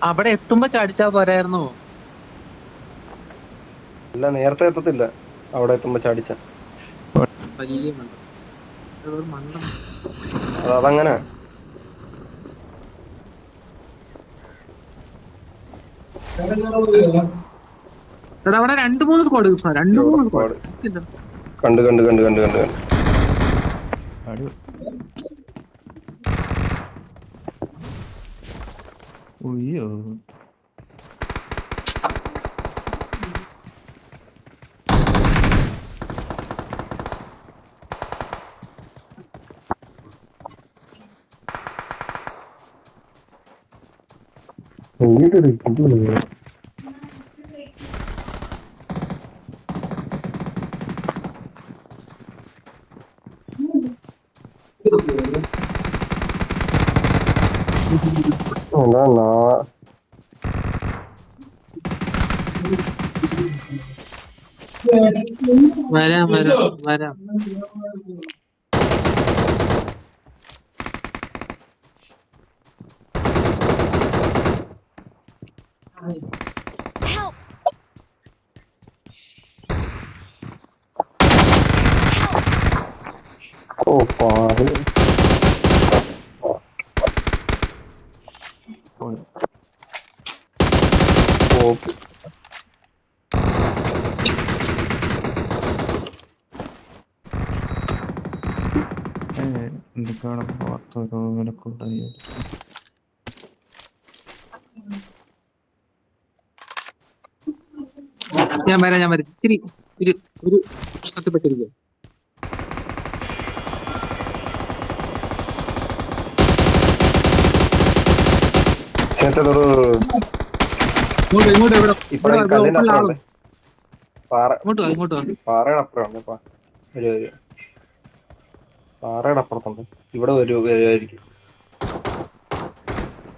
അവിടെ എത്തുമ്പോ ചാടിച്ചാ പോരായിരുന്നോ? അല്ല, നേരത്തെ എത്തത്തില്ല. അവിടെ എത്തുമ്പോ ചാടിച്ച വലിയ മണ്ടം. അതൊരു മണ്ടം. അതങ്ങനെ. എടാ അവിടെ 2-3 സ്ക്വാഡ് കിട്ടാ, രണ്ടു എവിടെ മൂന്ന് സ്ക്വാഡ്. സ്ക്വാഡ്? കണ്ട് കണ്ട് കണ്ട് കണ്ട് കണ്ട് കണ്ട്. അടി. ഉയ്യോ. അതാ വരാം വരാം വരാം. Help! ഓ പാറ്. ഓപ്പ്. എന്തൊക്കെയാണ് പുറത്തൊരു വിലക്കുണ്ടായി. ഞാൻ വരാം. ഇത്തിരി ഒരു ഒരു പ്രശ്നത്തിൽ പെട്ടിരിക്കുക. ചേട്ടതൊരു ഇങ്ങോട്ട് ഇവിടെ ഇപ്പഴ ഈ കല്ലിന്റെ ഓപ്പണിൽ അപ്പുറം ഉണ്ട്. ആളും. പാറ ഇങ്ങോട്ട് വാ. പാറയുടെ അപ്പുറം ഉണ്ട്. പാറയുടെ അപ്പുറത്തുണ്ട്. ഇവിടെ വരുമായിരിക്കും.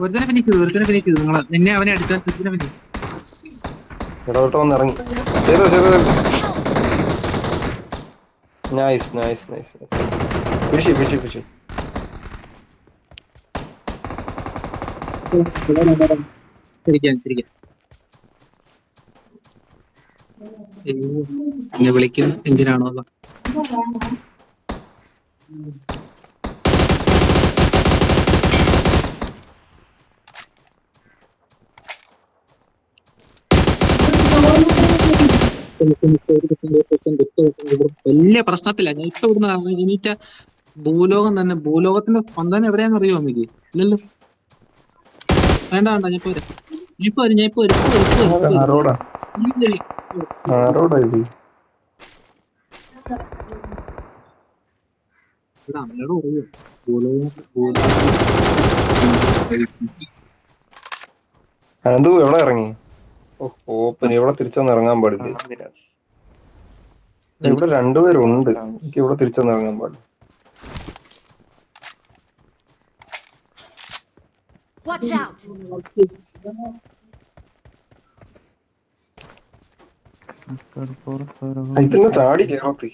ഒരുത്തനെ ഫിനിഷ് ചെയ്തു നിങ്ങളെ. നിന്നെ അവനെ അടിച്ചാൽ ഒരുത്തനെ ഫിനിഷ്. ഇടവിട്ട് വന്ന് ഇറങ്ങി. ചെയ്തോ. നൈസ്. പിടിച്ചു. തിരിക്കാം. എന്നെ വിളിക്കുന്നു എന്തിനാണോ? വലിയ പ്രശ്നത്തില്ല. ഞാൻ ഇപ്പൊ ഇവിടുന്ന് എണീറ്റ ഭൂലോകത്തിന്റെ സ്പന്ദനം എവിടെയാന്ന് അറിയോ അമ്മയ്ക്ക്? ഇല്ലല്ലോ. വേണ്ട ഞാൻ ഇപ്പൊ വരും. ആരോടാ ഇത്? ഇവിടെ അമ്മയോട് പറയോ ഭൂലോകം. അനന്തു എവിടെ ഇറങ്ങി? ഓപ്പൻ. ഇവിടെ തിരിച്ചൊന്നും ഇറങ്ങാൻ പാടില്ല. ഇവിടെ രണ്ടുപേരുണ്ട്. എനിക്ക് ഇവിടെ തിരിച്ചൊന്നും ഇറങ്ങാൻ പാടില്ല. Watch out! ഇതിന് ചാടി കേറത്തി.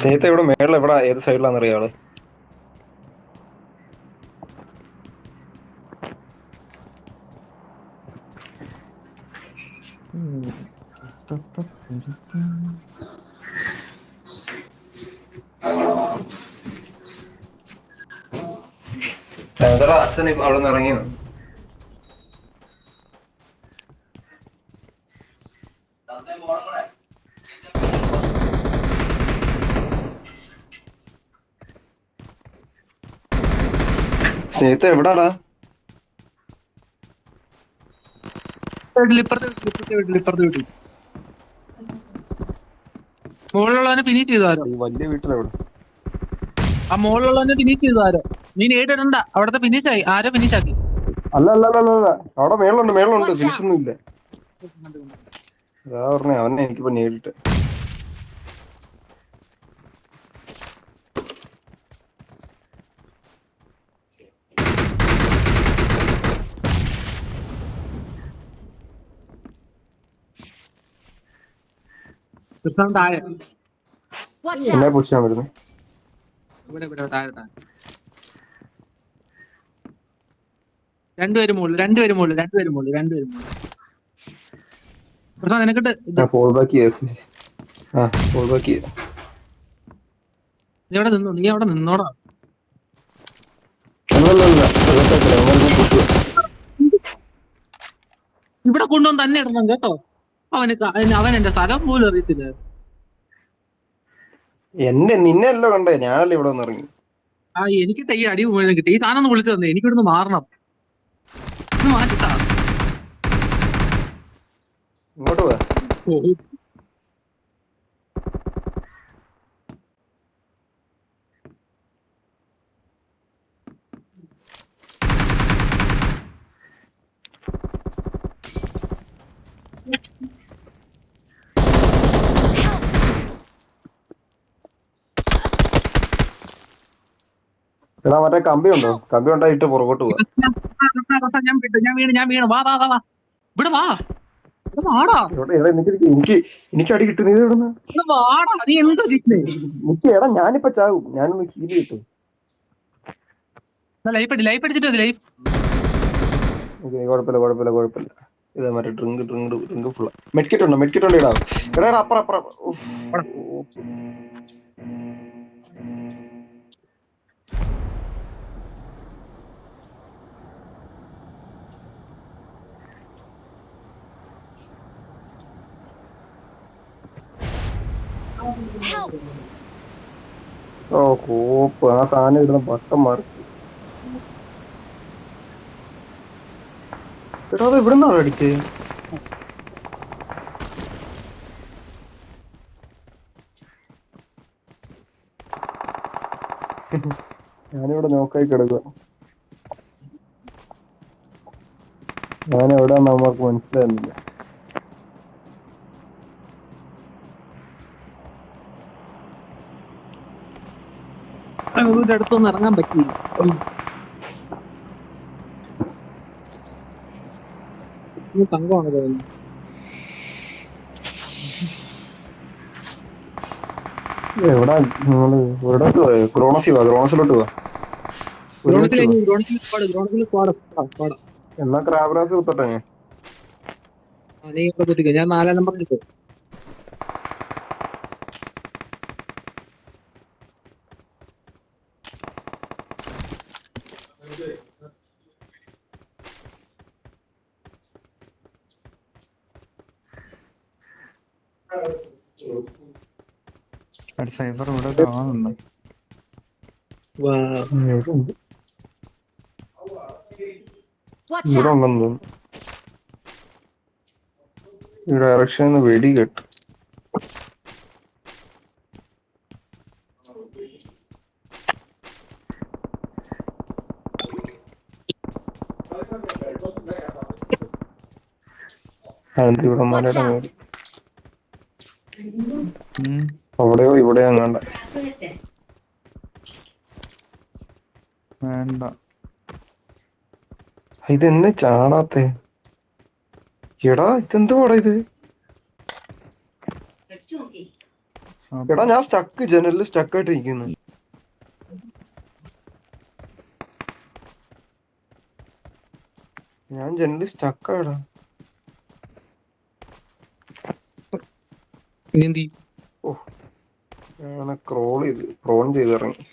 സ്നേഹത്തെ ഇവിടെ മേളിൽ എവിടെ ഏത് സൈഡിലാന്ന് അറിയാള്? അച്ഛൻ അവിടെ നിന്ന് ഇറങ്ങിയോ? സ്നേഹത്തെ എവിടാടാ? ഇപ്പുറത്തെ വീട്ടിൽ മുകളിലുള്ളവനെ ഫിനിഷ് ചെയ്തു ആരോ. വലിയ വീട്ടിലെവിടെ? ആ മുകളിലുള്ളവനെ ഫിനിഷ് ചെയ്തു ആരോ. നീ നേടിടണ്ട. അവിടത്തെ ഫിനിഷായി. ആരോ ഫിനിഷാക്കി. അല്ല അല്ല അല്ല അല്ല അവിടെ മേളുണ്ട് Watch out. ഫിനിഷൊന്നും ഇല്ല. അതാ പറഞ്ഞേ അവനെ എനിക്കിപ്പോ നേരിട്ട്. കൃഷ്ണൻ താഴെ. Watch എന്നെ out. പുഷ് ചെയ്യാൻ വരുന്നു. ഇവിടെ താഴെ താഴെ. രണ്ടുപേരും മുകളിൽ. കൃഷ്ണ നിനക്കിട്ട് ഇത് ഫോൾ ബാക്ക് ഫോൾ ബാക്ക് നീ അവിടെ നിന്നോടാ. അല്ലല്ല ഇവിടെ കൊണ്ടുവന്ന് തന്നെ ഇടണം കേട്ടോ. അവൻ എന്റെ സ്ഥലം പോലും അറിയത്തില്ല. നിന്നെ അല്ലോ കണ്ടേ, ഞാനല്ലേ ഇവിടെ വന്ന് ഇറങ്ങി. എനിക്ക് ഈ അടി മുഴുവൻ കിട്ടി. ഈ താനൊന്ന് വിളിച്ചു തന്നെ എനിക്കിവിടുന്ന് മാറണം. ഇത് മാറ്റിട്ടാ. ഇങ്ങോട്ട് പോവാ. എടാ മറ്റേ കമ്പി ഉണ്ടായിട്ട് പുറകോട്ട് പോവാ. ഞാൻ വീണ്. വാ ഇവിടെ വാ. വാടാ. എനിക്ക് അടി കിട്ടുന്നത് ഇവിടുന്ന്. വാടാ. നീ എന്താ ചെയ്യുന്നേ? എടാ ഞാനിപ്പോ ചാവും. ഞാനൊന്ന് ഹീൽ കിട്ടും. ലൈഫ് അടിച്ചിട്ട് ലൈഫ്. കുഴപ്പമില്ല. ഇതാ മറ്റേ ഡ്രിങ്ക് ഫുള്ള. മെഡ്കിറ്റ് ഉണ്ട് ഇടാ. എടാ അപ്പുറം. Help. കോപ്പ് ആ സാധനം ഇടുന്ന ബട്ടം മാറി. എടാ അത് ഇവിടുന്നാണ് അടിച്ചേ. ഞാനിവിടെ നോക്കായി കിടക്കുക. ഞാനെവിടെയാന്ന് നമ്മൾക്ക് മനസ്സിലാകുന്നില്ല. അടുത്തൊന്നും ഇറങ്ങാൻ പറ്റിയില്ല. തങ്കമാണ് തോന്നുന്നു. എവിടാ നിങ്ങള് ഒരിടത്ത് പോയോ? ഗ്രോണസിലോട്ട് പോവാ. എന്നാ ക്രാബ്രാസ് കുത്തട്ടെ ഞാൻ. നീ ഇവിടെ കുത്തിക്കോ. ഞാൻ 4 നമ്പർ കിട്ടും. സൈബർ ഇവിടെ കാണുന്നുണ്ടോ? Watch ഇവിടെ out. ഉണ്ടെന്ന് തോന്നുന്നു. ഈ ഡയറക്ഷനിൽ വെടി കേട്ടു. ഇവിടെ മലയുടെ മേലെ അവിടെയോ ഇവിടെയോ അങ്ങാണ്ട. വേണ്ട. ഇതെന്നെ ചാടാത്തെ? എടാ ഇതെന്തുവാടാ ഇത്? എടാ ഞാൻ ജനലിൽ സ്റ്റക്കായിട്ട് ഇരിക്കുന്നു. ഞാൻ ജനലിൽ സ്റ്റക്കാടാ. ഓ ഞാൻ ക്രോൺ ചെയ്ത് ഇറങ്ങി.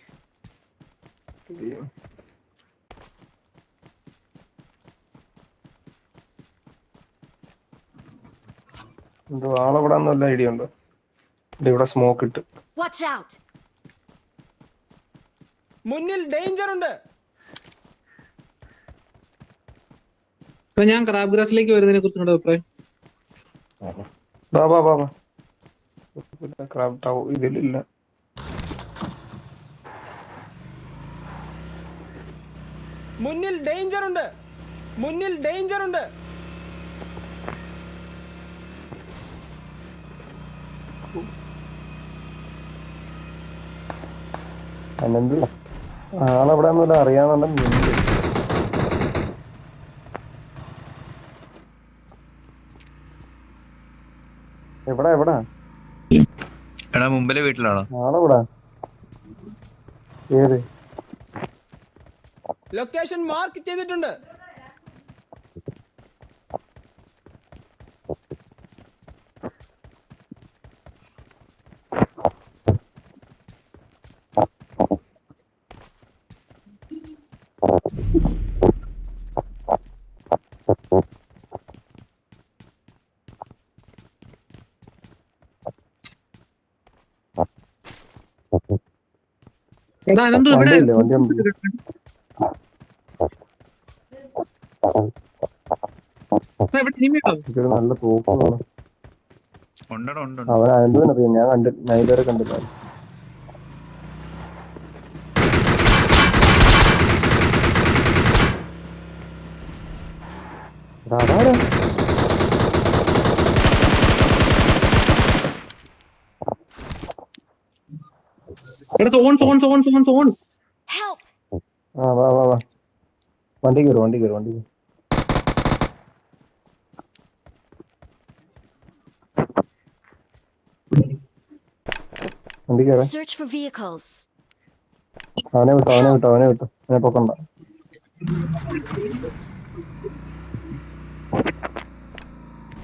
എന്തോ ആളെവിടാന്ന് വല്ല ഐഡിയ ഉണ്ടോ? ഇവിടെ സ്മോക്ക് ഇട്ട്. Watch out. മുന്നിൽ ഡേഞ്ചർ ഉണ്ട്. ഞാൻ ക്രാബ് ഗ്രാസിലേക്ക് വരുന്നതിനെ കുറിച്ചുള്ള അഭിപ്രായം. ഇതിലില്ല. മുന്നിൽ ഡേഞ്ചർ ഉണ്ട്. മുന്നിൽ ഡേഞ്ചർ ഉണ്ട്. അനന്ത് ആളെവിടെ ഒന്നുമില്ല അറിയാന്നുണ്ടെങ്കിൽ എവിടാ എവിടാ എടാ മുമ്പിലെ വീട്ടിലാണോ? ആളെവിടാ? ഏത് ലൊക്കേഷൻ മാർക്ക് ചെയ്തിട്ടുണ്ട്. എടാ അനന്തു ഇവിടെ വണ്ടിയില്ലേ? വണ്ടി ഉണ്ട്. ഇവിടെ ടീമേറ്റോ? എനിക്കൊരു നല്ല തോക്കാണ്. ഉണ്ടടാ ഉണ്ട്. അവൻ അനന്തറിയാം, ഞാൻ കണ്ടിട്ട് ഞാൻ ഇതുവരെ കണ്ടില്ല. അതാരാ? എടാ സോൺ. Help! ആ വാ വാ വാ, വണ്ടി കയറി വണ്ടി കയറി വണ്ടി കയറി. വണ്ടി കയറി. Search for vehicles. അവനെ വിട്ടോ അവനെ പൊക്കണ്ട.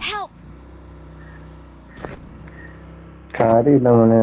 Help! കാര്യമില്ല മോനെ.